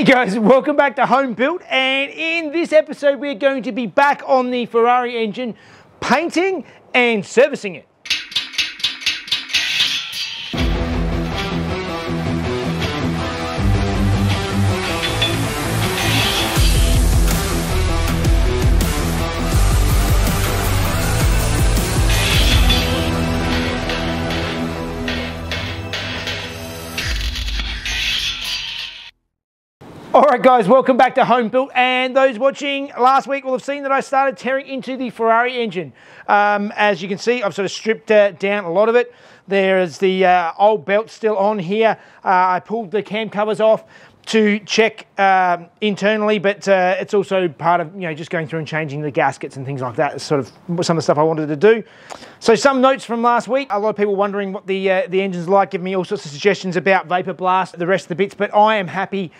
Hey guys, welcome back to Home Built, and in this episode we're going to be back on the Ferrari engine, painting and servicing it. Alright guys, welcome back to Home Built, and those watching last week will have seen that I started tearing into the Ferrari engine. As you can see, I've sort of stripped down a lot of it. There is the old belt still on here. I pulled the cam covers off to check internally, but it's also part of, just going through and changing the gaskets and things like that. It's sort of some of the stuff I wanted to do. So some notes from last week. A lot of people wondering what the engine's like, giving me all sorts of suggestions about vapor blast, the rest of the bits, but I am happy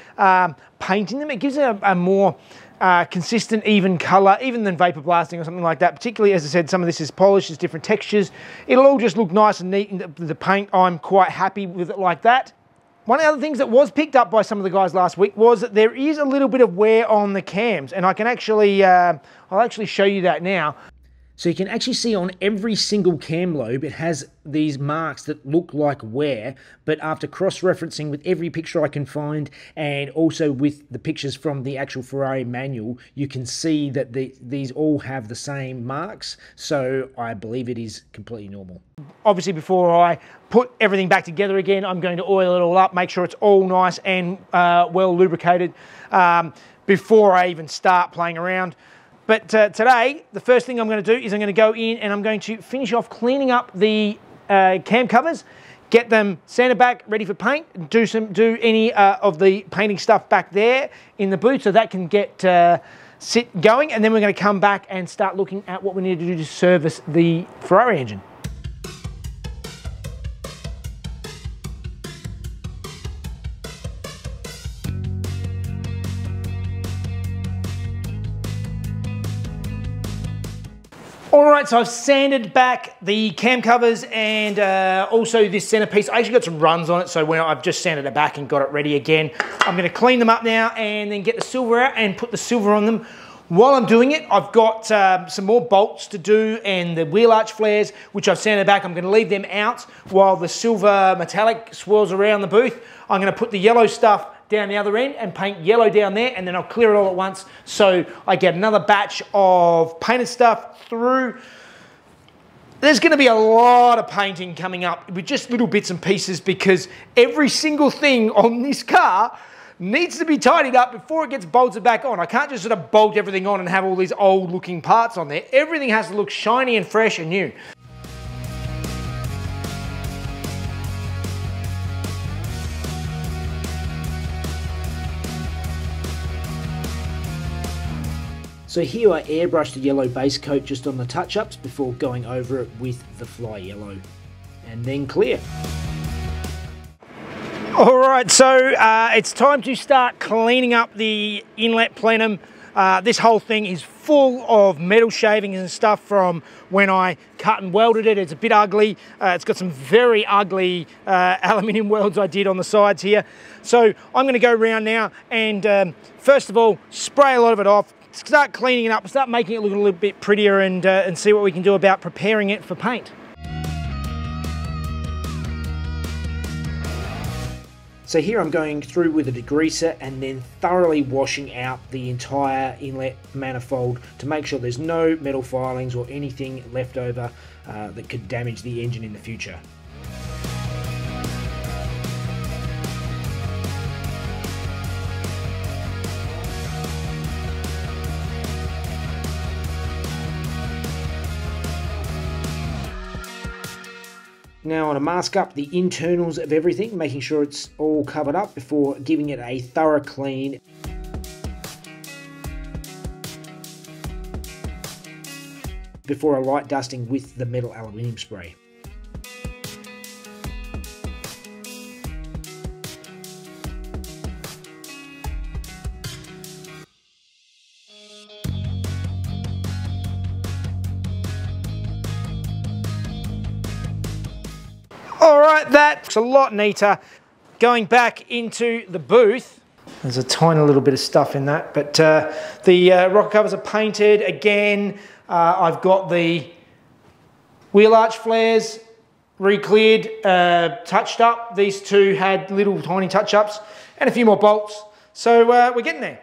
painting them. It gives it a more consistent, even color, even than vapor blasting or something like that. Particularly, as I said, some of this is polished, there's different textures. It'll all just look nice and neat, and the paint, I'm quite happy with it like that. One of the other things that was picked up by some of the guys last week was that there is a little bit of wear on the cams, and I can actually, I'll actually show you that now. So you can actually see on every single cam lobe, it has these marks that look like wear, but after cross-referencing with every picture I can find, and also with the pictures from the actual Ferrari manual, you can see that these all have the same marks, so I believe it is completely normal. Obviously, before I put everything back together again, I'm going to oil it all up, make sure it's all nice and well lubricated before I even start playing around. But today, the first thing I'm going to do is I'm going to go in and I'm going to finish off cleaning up the cam covers, get them sanded back, ready for paint, and do any of the painting stuff back there in the booth so that can get sit going, and then we're going to come back and start looking at what we need to do to service the Ferrari engine. Alright, so I've sanded back the cam covers and also this centerpiece. I actually got some runs on it, so when I've just sanded it back and got it ready again. I'm going to clean them up now and then get the silver out and put the silver on them. While I'm doing it, I've got some more bolts to do and the wheel arch flares, which I've sanded back. I'm going to leave them out while the silver metallic swirls around the booth. I'm going to put the yellow stuff down the other end and paint yellow down there, and then I'll clear it all at once so I get another batch of painted stuff through. There's going to be a lot of painting coming up with just little bits and pieces, because every single thing on this car needs to be tidied up before it gets bolted back on. I can't just sort of bolt everything on and have all these old looking parts on there. Everything has to look shiny and fresh and new. So here I airbrushed the yellow base coat just on the touch-ups before going over it with the fly yellow, and then clear. Alright, so it's time to start cleaning up the inlet plenum. This whole thing is full of metal shavings and stuff from when I cut and welded it. It's a bit ugly. It's got some very ugly aluminium welds I did on the sides here. So I'm going to go around now and first of all spray a lot of it off, start cleaning it up, start making it look a little bit prettier, and see what we can do about preparing it for paint. So here I'm going through with a degreaser and then thoroughly washing out the entire inlet manifold to make sure there's no metal filings or anything left over that could damage the engine in the future. Now I want to mask up the internals of everything, making sure it's all covered up before giving it a thorough clean. Before a light dusting with the metal aluminium spray. All right, that's a lot neater. Going back into the booth, There's a tiny little bit of stuff in that, but the rocker covers are painted again. I've got the wheel arch flares re-cleared, touched up. These two had little tiny touch-ups and a few more bolts. So we're getting there.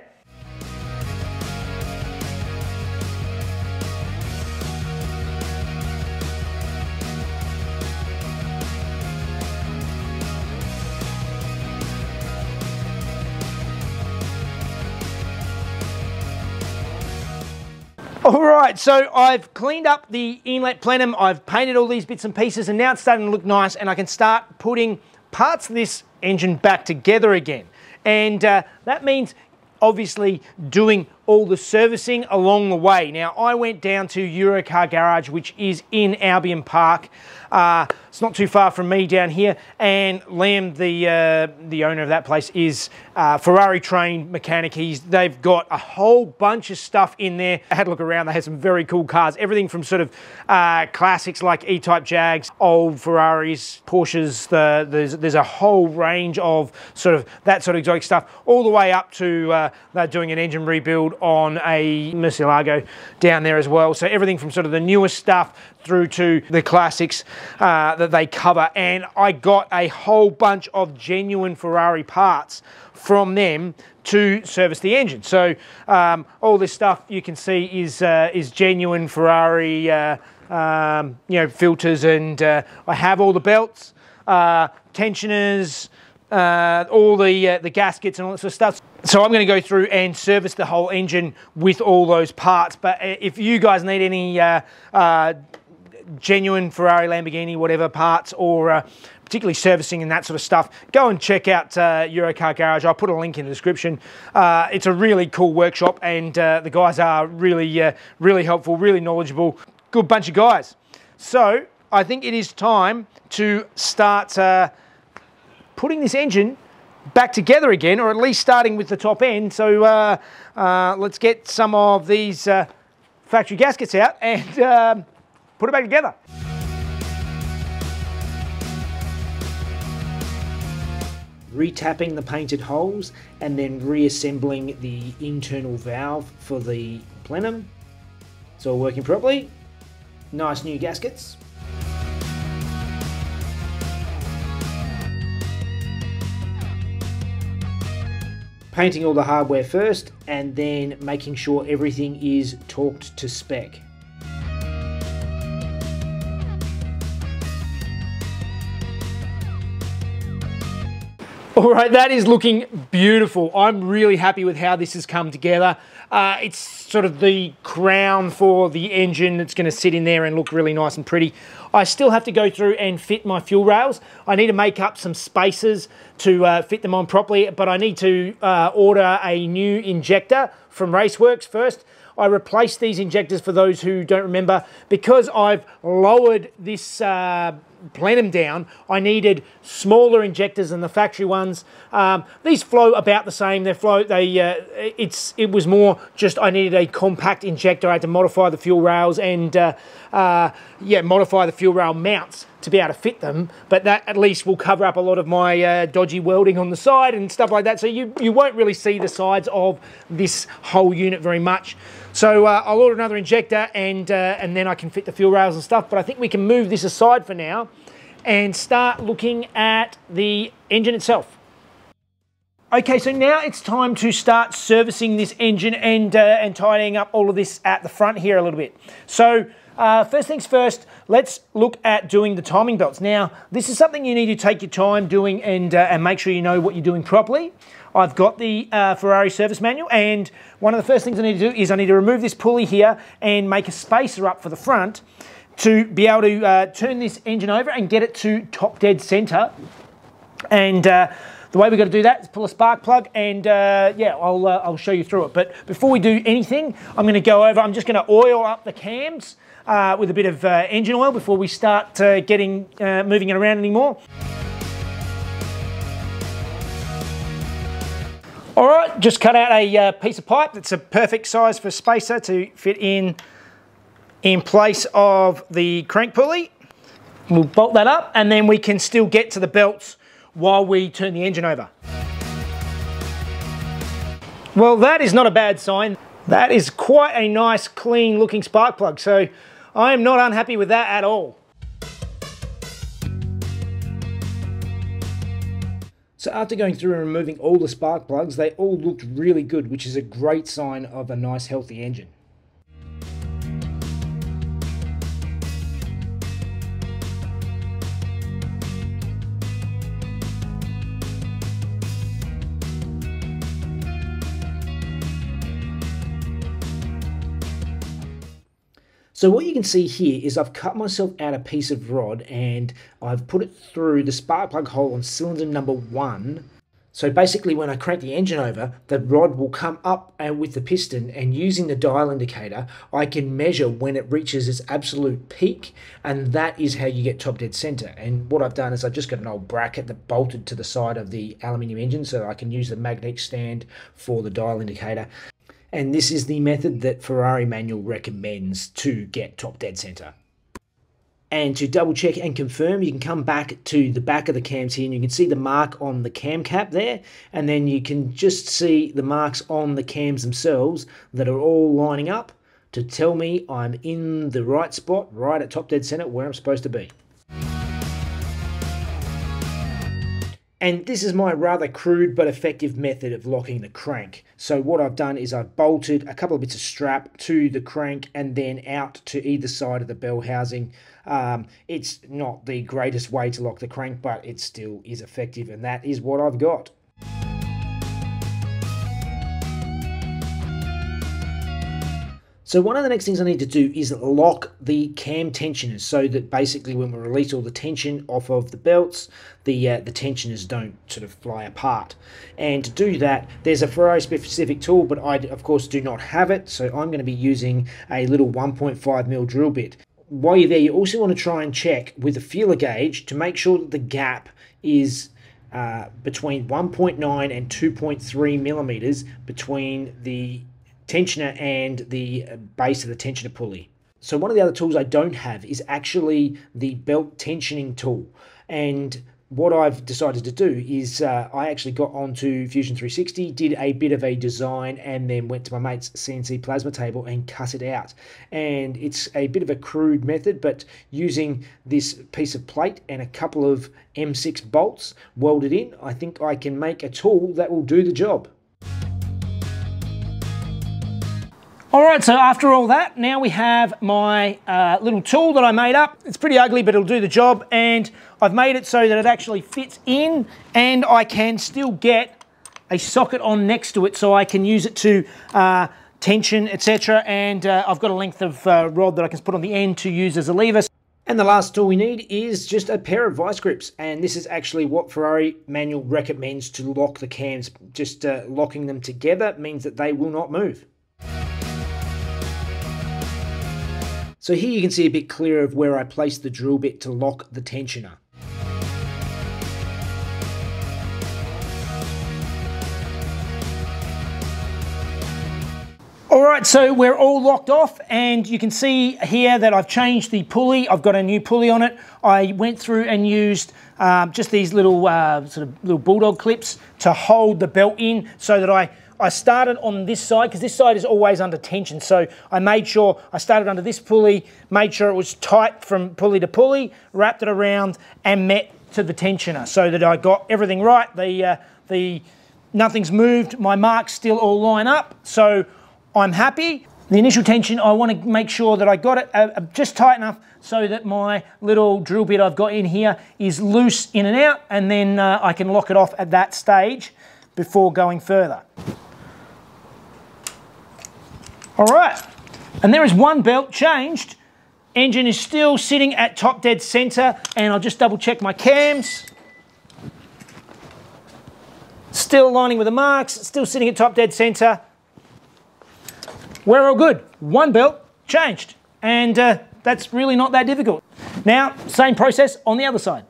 All right, so I've cleaned up the inlet plenum, I've painted all these bits and pieces, and now it's starting to look nice, and I can start putting parts of this engine back together again. And that means obviously doing all the servicing along the way. Now, I went down to Eurocar Garage, which is in Albion Park. It's not too far from me down here, and Liam, the owner of that place, is Ferrari trained mechanic. They've got a whole bunch of stuff in there. I had a look around. They had some very cool cars, everything from sort of classics like E-Type Jags, old Ferraris, Porsches. There's a whole range of sort of that sort of exotic stuff, all the way up to they're doing an engine rebuild on a Murcielago down there as well. So everything from sort of the newest stuff through to the classics that they cover. And I got a whole bunch of genuine Ferrari parts from them to service the engine. So all this stuff you can see is genuine Ferrari, you know, filters, and I have all the belts, tensioners, all the gaskets and all that sort of stuff. So I'm going to go through and service the whole engine with all those parts. But if you guys need any genuine Ferrari, Lamborghini, whatever parts, or particularly servicing and that sort of stuff, go and check out Eurocar Garage. I'll put a link in the description. It's a really cool workshop, and the guys are really, really helpful, really knowledgeable, good bunch of guys. So I think it is time to start putting this engine back together again, or at least starting with the top end. So let's get some of these factory gaskets out and put it back together. Retapping the painted holes and then reassembling the internal valve for the plenum. It's all working properly. Nice new gaskets. Painting all the hardware first, and then making sure everything is torqued to spec. All right, that is looking beautiful. I'm really happy with how this has come together. It's sort of the crown for the engine that's going to sit in there and look really nice and pretty. I still have to go through and fit my fuel rails. I need to make up some spaces to fit them on properly, but I need to order a new injector from Raceworks first. I replaced these injectors, for those who don't remember, because I've lowered this plenum down. I needed smaller injectors than the factory ones. These flow about the same. It was more just I needed a compact injector. I had to modify the fuel rails and modify the fuel rail mounts to be able to fit them, but that at least will cover up a lot of my dodgy welding on the side and stuff like that, so you won't really see the sides of this whole unit very much. So I'll order another injector, and then I can fit the fuel rails and stuff, but I think we can move this aside for now and start looking at the engine itself. Okay, so now it's time to start servicing this engine and tidying up all of this at the front here a little bit. So first things first, let's look at doing the timing belts. Now, this is something you need to take your time doing and make sure you know what you're doing properly. I've got the Ferrari service manual, and one of the first things I need to do is I need to remove this pulley here and make a spacer up for the front to be able to turn this engine over and get it to top dead center. And the way we've got to do that is pull a spark plug, and I'll show you through it. But before we do anything, I'm going to go over, I'm just going to oil up the cams with a bit of engine oil before we start moving it around anymore. All right, just cut out a piece of pipe that's a perfect size for a spacer to fit in place of the crank pulley. We'll bolt that up, and then we can still get to the belts while we turn the engine over. Well, that is not a bad sign. That is quite a nice, clean looking spark plug. So I am not unhappy with that at all. So after going through and removing all the spark plugs, they all looked really good, which is a great sign of a nice, healthy engine. So what you can see here is I've cut myself out a piece of rod and I've put it through the spark plug hole on cylinder number 1. So basically when I crank the engine over, the rod will come up with the piston, and using the dial indicator, I can measure when it reaches its absolute peak, and that is how you get top dead center. And what I've done is I've just got an old bracket that bolted to the side of the aluminium engine so I can use the magnetic stand for the dial indicator. And this is the method that Ferrari manual recommends to get top dead center. And to double check and confirm, you can come back to the back of the cams here and you can see the mark on the cam cap there, and then you can just see the marks on the cams themselves that are all lining up to tell me I'm in the right spot, right at top dead center where I'm supposed to be. And this is my rather crude but effective method of locking the crank. So what I've done is I've bolted a couple of bits of strap to the crank and then out to either side of the bell housing. It's not the greatest way to lock the crank, but it still is effective, and that is what I've got. So one of the next things I need to do is lock the cam tensioners so that basically when we release all the tension off of the belts, the tensioners don't sort of fly apart. And to do that, there's a Ferrari specific tool, but I of course do not have it, so I'm going to be using a little 1.5mm drill bit. While you're there, you also want to try and check with the feeler gauge to make sure that the gap is between 1.9 and 2.3 millimeters between the tensioner and the base of the tensioner pulley. So one of the other tools I don't have is actually the belt tensioning tool, and what I've decided to do is I actually got onto Fusion 360, did a bit of a design, and then went to my mate's CNC plasma table and cut it out. And it's a bit of a crude method, but using this piece of plate and a couple of M6 bolts welded in, I think I can make a tool that will do the job. Alright, so after all that, now we have my little tool that I made up. It's pretty ugly, but it'll do the job, and I've made it so that it actually fits in, and I can still get a socket on next to it so I can use it to tension, etc. And I've got a length of rod that I can put on the end to use as a lever. And the last tool we need is just a pair of vice grips, and this is actually what Ferrari manual recommends to lock the cams. Just locking them together means that they will not move. So here you can see a bit clearer of where I placed the drill bit to lock the tensioner. Alright, so we're all locked off, and you can see here that I've changed the pulley. I've got a new pulley on it. I went through and used just these little sort of little bulldog clips to hold the belt in, so that I started on this side, because this side is always under tension. So I made sure I started under this pulley, made sure it was tight from pulley to pulley, wrapped it around and met to the tensioner so that I got everything right. Nothing's moved, my marks still all line up, so I'm happy. The initial tension, I want to make sure that I got it just tight enough so that my little drill bit I've got in here is loose in and out, and then I can lock it off at that stage before going further. All right, and there is one belt changed. Engine is still sitting at top dead center, and I'll just double check my cams. Still aligning with the marks, still sitting at top dead center. We're all good. One belt changed, and that's really not that difficult. Now, same process on the other side.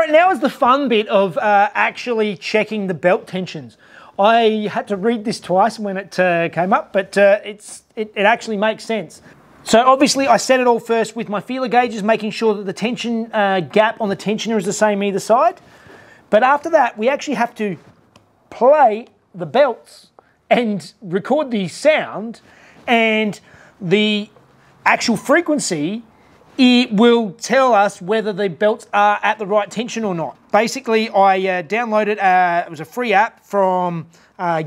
right, now is the fun bit of actually checking the belt tensions. I had to read this twice when it came up, but it actually makes sense. So obviously I set it all first with my feeler gauges, making sure that the tension gap on the tensioner is the same either side. But after that, we actually have to play the belts and record the sound, and the actual frequency, it will tell us whether the belts are at the right tension or not. Basically, I downloaded, it was a free app from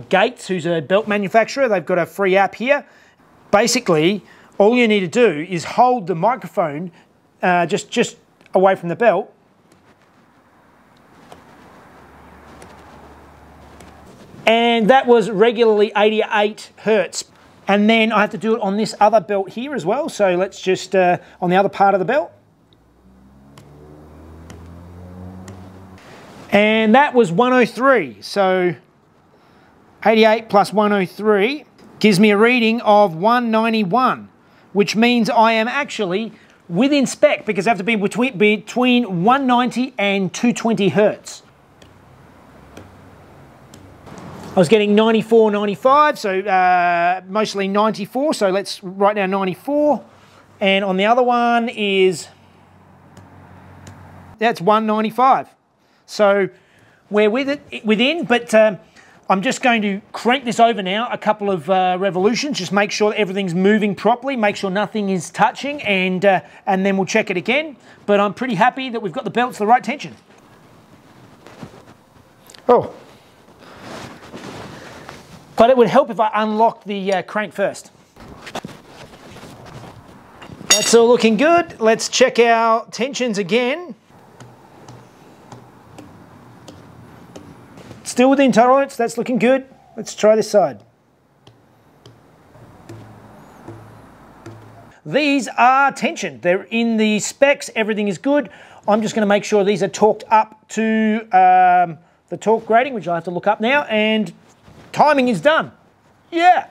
Gates, who's a belt manufacturer. They've got a free app here. Basically, all you need to do is hold the microphone just away from the belt. And that was regularly 88 Hertz. And then I have to do it on this other belt here as well. So let's just, on the other part of the belt. And that was 103. So 88 plus 103 gives me a reading of 191, which means I am actually within spec, because I have to be between 190 and 220 Hertz. I was getting 94, 95, so mostly 94, so let's write down 94. And on the other one that's 195. So we're within, but I'm just going to crank this over now a couple of revolutions, just make sure that everything's moving properly, make sure nothing is touching, and then we'll check it again. But I'm pretty happy that we've got the belts the right tension. Oh. But it would help if I unlocked the crank first. That's all looking good. Let's check our tensions again. Still within tolerance, that's looking good. Let's try this side. These are tensioned. They're in the specs, everything is good. I'm just gonna make sure these are torqued up to the torque grading, which I have to look up now, and timing is done. Yeah.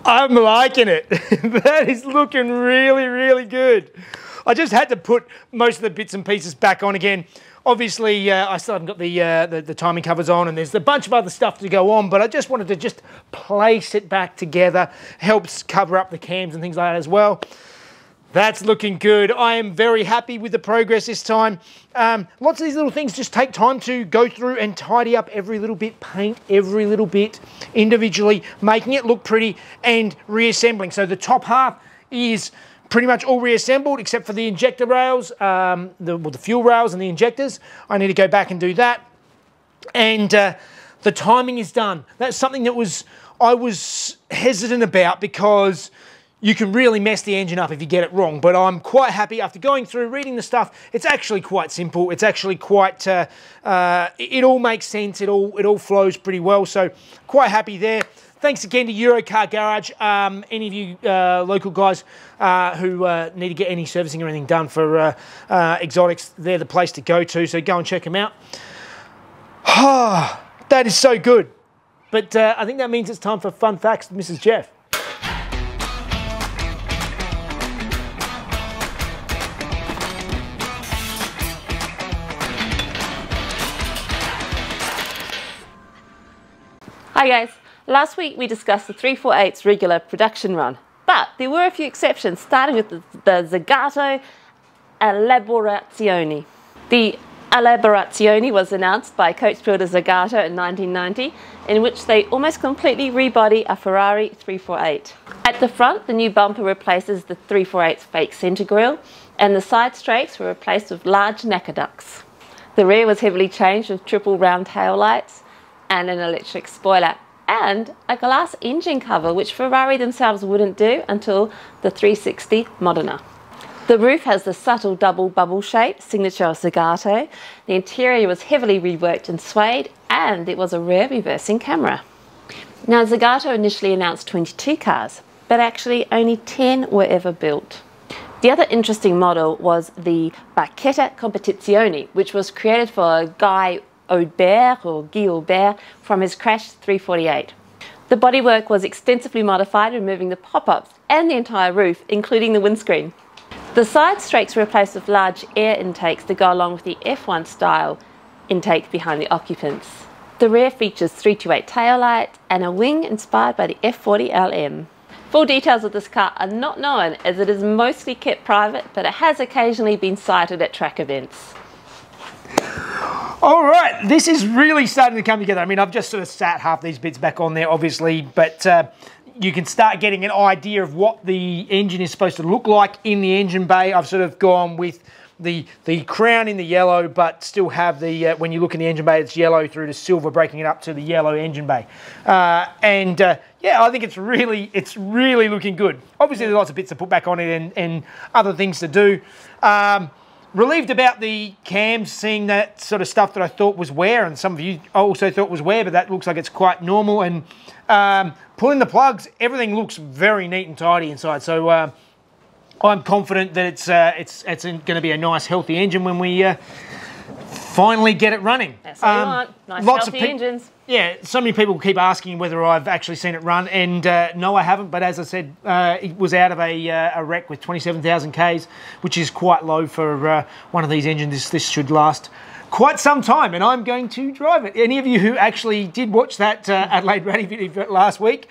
I'm liking it. That is looking really, really good. I just had to put most of the bits and pieces back on again. Obviously, I still haven't got the timing covers on, and there's a bunch of other stuff to go on, but I just wanted to just place it back together. Helps cover up the cams and things like that as well. That's looking good. I am very happy with the progress this time. Lots of these little things just take time to go through and tidy up every little bit, paint every little bit individually, making it look pretty and reassembling. So the top half is pretty much all reassembled except for the injector rails, the fuel rails and the injectors. I need to go back and do that. And the timing is done. That's something that I was hesitant about, because you can really mess the engine up if you get it wrong. But I'm quite happy after going through, reading the stuff. It's actually quite simple. It's actually quite, it all makes sense. It all flows pretty well. So quite happy there. Thanks again to Eurocar Garage. Any of you local guys who need to get any servicing or anything done for exotics, they're the place to go to, so go and check them out. That is so good. But I think that means it's time for Fun Facts with Mrs. Jeff. Hi guys. Last week we discussed the 348's regular production run, but there were a few exceptions, starting with the Zagato Elaborazione. The Elaborazione was announced by coach builder Zagato in 1990, in which they almost completely rebody a Ferrari 348. At the front, the new bumper replaces the 348's fake centre grille, and the side strakes were replaced with large knacker ducts. The rear was heavily changed with triple round tail lights and an electric spoiler, and a glass engine cover, which Ferrari themselves wouldn't do until the 360 Modena. The roof has the subtle double bubble shape, signature of Zagato. The interior was heavily reworked in suede, and it was a rear reversing camera. Now, Zagato initially announced 22 cars, but actually only 10 were ever built. The other interesting model was the Bacchetta Competizione, which was created for a guy Aubert or Guy Aubert from his crashed 348. The bodywork was extensively modified, removing the pop-ups and the entire roof, including the windscreen. The side strakes were replaced with large air intakes to go along with the F1 style intake behind the occupants. The rear features 328 taillight and a wing inspired by the F40 LM. Full details of this car are not known as it is mostly kept private, but it has occasionally been sighted at track events. All right, this is really starting to come together. I mean, I've just sort of sat half these bits back on there, obviously, but you can start getting an idea of what the engine is supposed to look like in the engine bay. I've sort of gone with the crown in the yellow, but still have the, when you look in the engine bay, it's yellow through to silver, breaking it up to the yellow engine bay. Yeah, I think it's really looking good. Obviously, there's lots of bits to put back on it and other things to do. Relieved about the cams, seeing that sort of stuff that I thought was wear, and some of you also thought was wear, but that looks like it's quite normal. And pulling the plugs, everything looks very neat and tidy inside. So I'm confident that it's going to be a nice, healthy engine when we finally get it running. That's what you want. Nice, healthy engines. Yeah, so many people keep asking whether I've actually seen it run, and no, I haven't. But as I said, it was out of a wreck with 27,000 Ks, which is quite low for one of these engines. This should last quite some time, and I'm going to drive it. Any of you who actually did watch that Adelaide Rally video last week,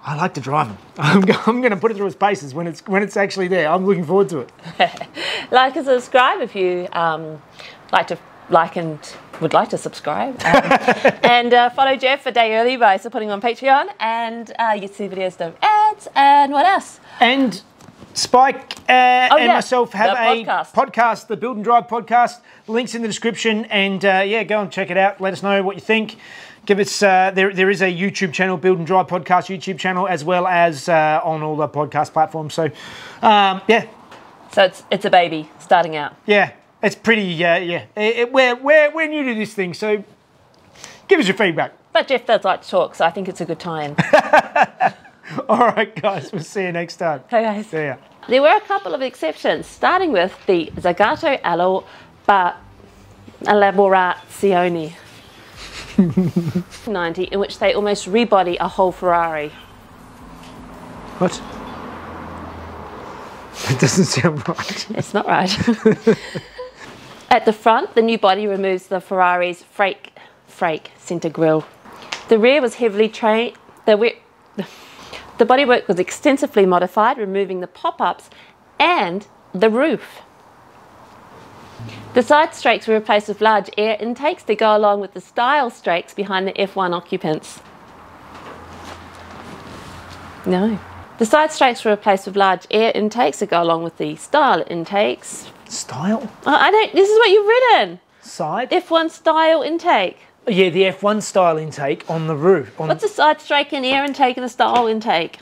I like to drive them. I'm going to put it through its paces when it's actually there. I'm looking forward to it. Like and subscribe if you would like to subscribe. And follow Jeff a day early by supporting on Patreon, and you see videos, no ads, and what else? And Spike and myself have a podcast, the Build and Drive podcast. Links in the description, and yeah, go and check it out. Let us know what you think. Give us there is a YouTube channel, Build and Drive podcast YouTube channel, as well as on all the podcast platforms. So yeah. So it's a baby starting out. Yeah, it's pretty. Yeah. We're new to this thing, so give us your feedback. But Jeff does like to talk, so I think it's a good time. All right, guys. We'll see you next time. Okay, guys. See ya. There were a couple of exceptions, starting with the Zagato Elaborazione 90, in which they almost rebody a whole Ferrari. What? It doesn't sound right. It's not right. At the front, the new body removes the Ferrari's frake centre grille. The rear was heavily trained. The bodywork was extensively modified, removing the pop-ups and the roof. The side strakes were replaced with large air intakes to go along with the style strakes behind the F1 occupants. No. The side strakes were replaced with large air intakes to go along with the style intakes. Style? I don't. This is what you've written. Side? F1 style intake. Yeah, the F1 style intake on the roof. What's a side strake and air intake and a style intake?